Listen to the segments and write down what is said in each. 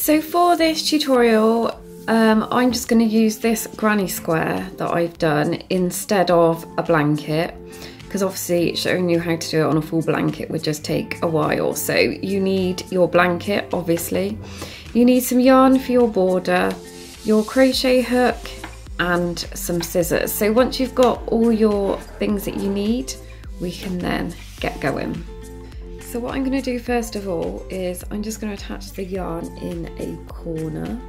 So for this tutorial, I'm just going to use this granny square that I've done instead of a blanket, because obviously showing you how to do it on a full blanket would just take a while. So you need your blanket, obviously. You need some yarn for your border, your crochet hook, and some scissors. So once you've got all your things that you need, we can then get going. So what I'm going to do first of all is I'm just going to attach the yarn in a corner.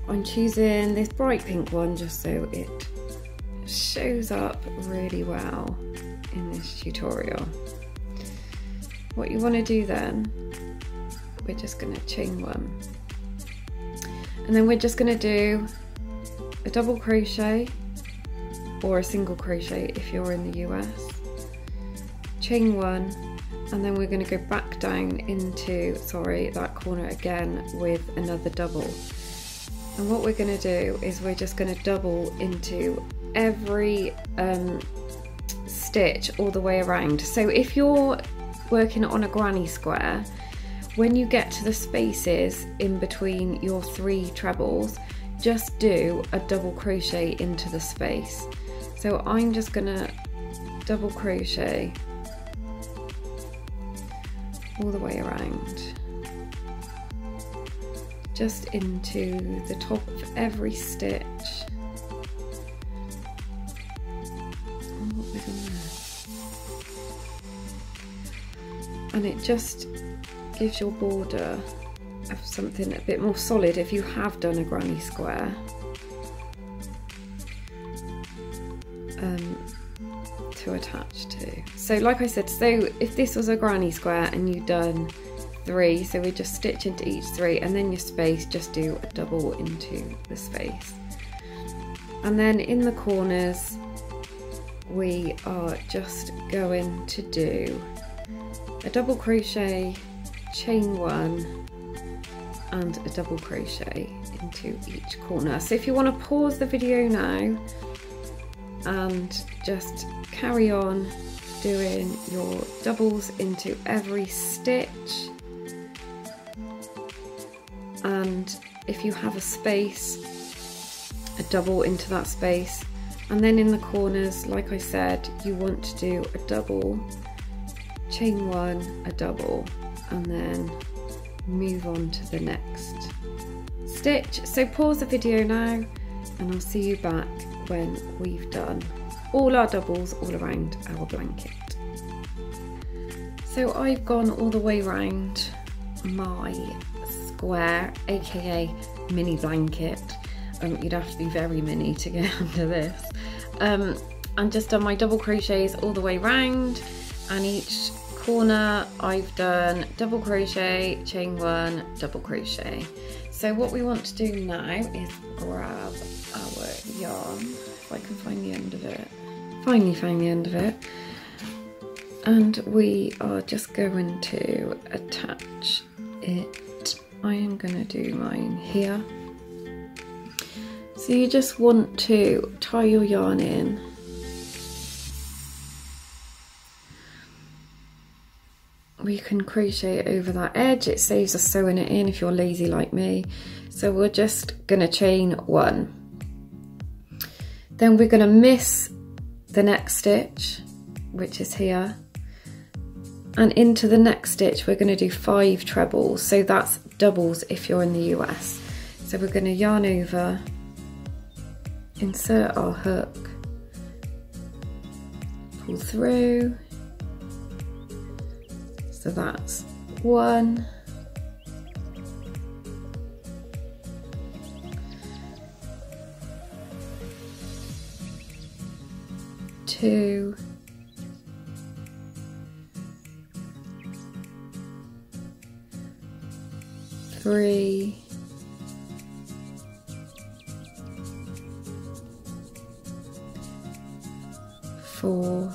I'm choosing this bright pink one just so it shows up really well in this tutorial. What you want to do then, we're just going to chain one, and then we're just going to do a double crochet or a single crochet if you're in the US, chain one, and then we're going to go back down into that corner again with another double. And what we're going to do is we're just going to double into every stitch all the way around. So if you're working on a granny square, when you get to the spaces in between your 3 trebles, just do a double crochet into the space. So I'm just going to double crochet all the way around, just into the top of every stitch. And it just gives your border of something a bit more solid if you have done a granny square. To attach to. So like I said, so if this was a granny square and you've done 3, so we just stitch into each 3, and then your space, just do a double into the space. And then in the corners we are just going to do a double crochet, chain one, and a double crochet into each corner. So if you want to pause the video now and just carry on doing your doubles into every stitch, and if you have a space, a double into that space, and then in the corners, like I said, you want to do a double, chain one, a double, and then move on to the next stitch. So pause the video now and I'll see you back when we've done all our doubles all around our blanket. So I've gone all the way around my square, aka mini blanket. You'd have to be very mini to get under this. And just done my double crochets all the way round, and each corner I've done double crochet, chain one, double crochet. So what we want to do now is grab our yarn, if I can find the end of it. Finally found the end of it. And we are just going to attach it. I am going to do mine here. So you just want to tie your yarn in. We can crochet over that edge, it saves us sewing it in if you're lazy like me. So we're just going to chain one. Then we're going to miss the next stitch, which is here, and into the next stitch we're going to do 5 trebles, so that's doubles if you're in the US. So we're going to yarn over, insert our hook, pull through. So that's 1, 2, 3, 4,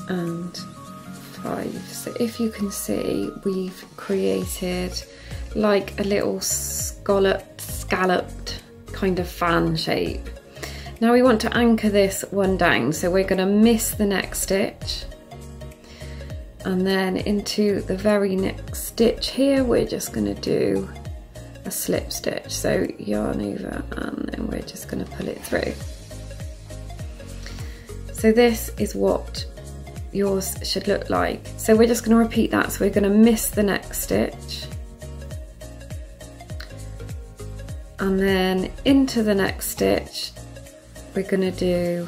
and 5. So if you can see, we've created like a little scalloped kind of fan shape. Now we want to anchor this one down, so we're going to miss the next stitch, and then into the very next stitch here we're just going to do a slip stitch. So yarn over and then we're just going to pull it through. So this is what yours should look like. So we're just going to repeat that. So we're going to miss the next stitch, and then into the next stitch we're going to do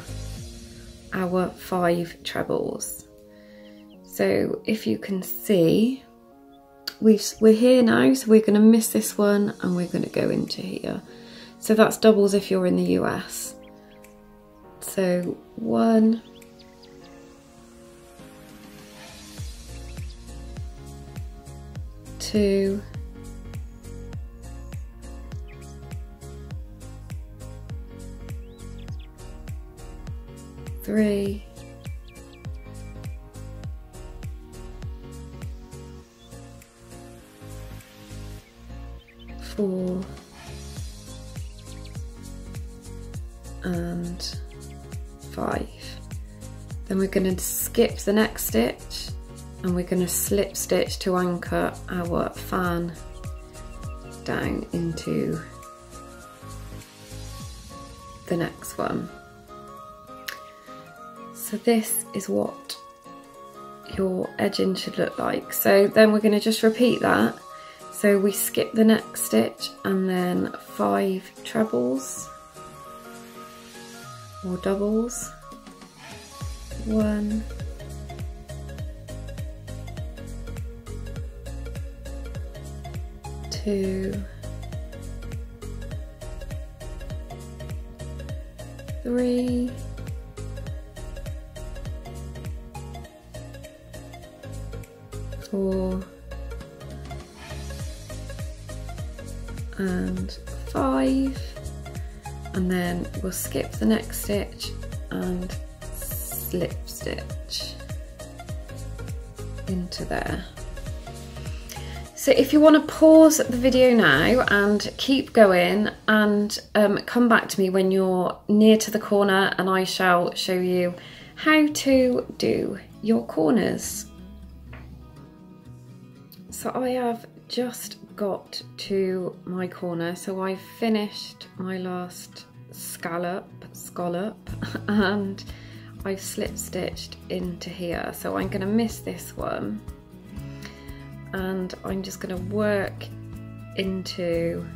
our 5 trebles. So if you can see, we're here now, so we're going to miss this one and we're going to go into here. So that's doubles if you're in the US. So 1, 2, 3, 4, and 5. Then we're going to skip the next stitch and we're going to slip stitch to anchor our fan down into the next one. So this is what your edging should look like. So then we're going to just repeat that. So we skip the next stitch and then 5 trebles or doubles. 1, 2, 3, 4, and 5, and then we'll skip the next stitch and slip stitch into there. So if you want to pause the video now and keep going and come back to me when you're near to the corner, and I shall show you how to do your corners. So I have just got to my corner, so I've finished my last scallop, and I've slip stitched into here. So I'm going to miss this one and I'm just going to work into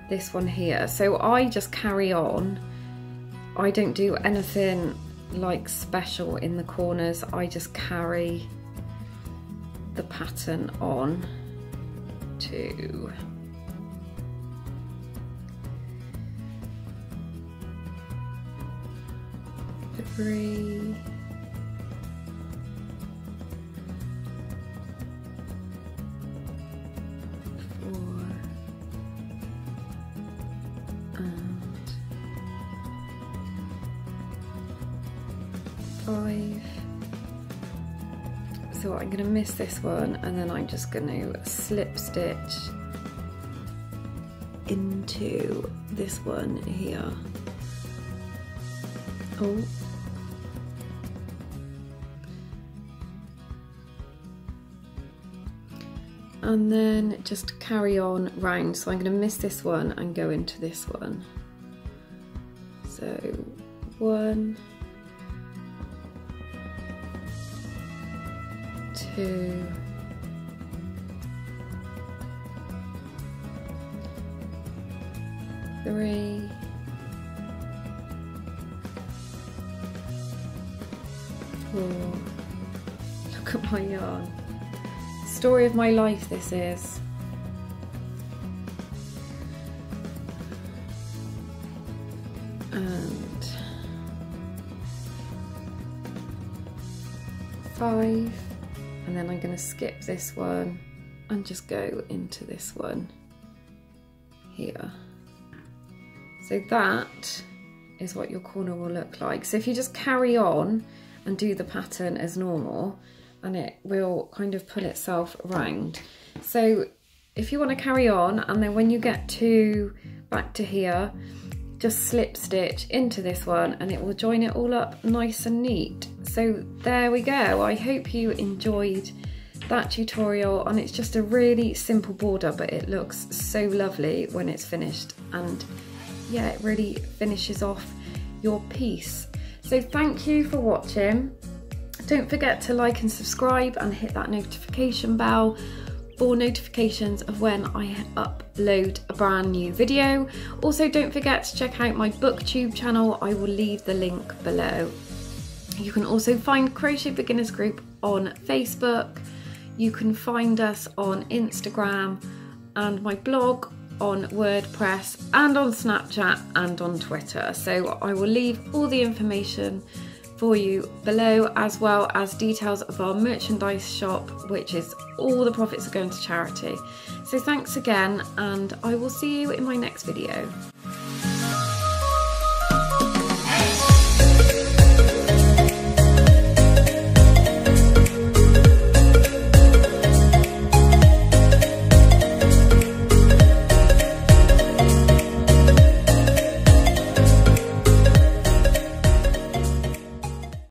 this one here. So I just carry on. I don't do anything like special in the corners. I just carry the pattern on to three, 4, and 5. So I'm going to miss this one and then I'm just going to slip stitch into this one here. Oh. And then just carry on round. So I'm going to miss this one and go into this one. So 1, 2, 3, 4. Look at my yarn. Story of my life this is. And 5, and then I'm going to skip this one and just go into this one here. So that is what your corner will look like. So if you just carry on and do the pattern as normal, and it will kind of pull itself round. So if you want to carry on, and then when you get to back to here, just slip stitch into this one and it will join it all up nice and neat. So there we go. I hope you enjoyed that tutorial, and it's just a really simple border, but it looks so lovely when it's finished, and yeah, it really finishes off your piece. So thank you for watching. Don't forget to like and subscribe and hit that notification bell for notifications of when I upload a brand new video. Also, don't forget to check out my booktube channel. I will leave the link below. You can also find Crochet Beginners Group on Facebook. You can find us on Instagram and my blog on WordPress and on Snapchat and on Twitter. So I will leave all the information for you below, as well as details of our merchandise shop, which is all the profits are going to charity. So thanks again, and I will see you in my next video.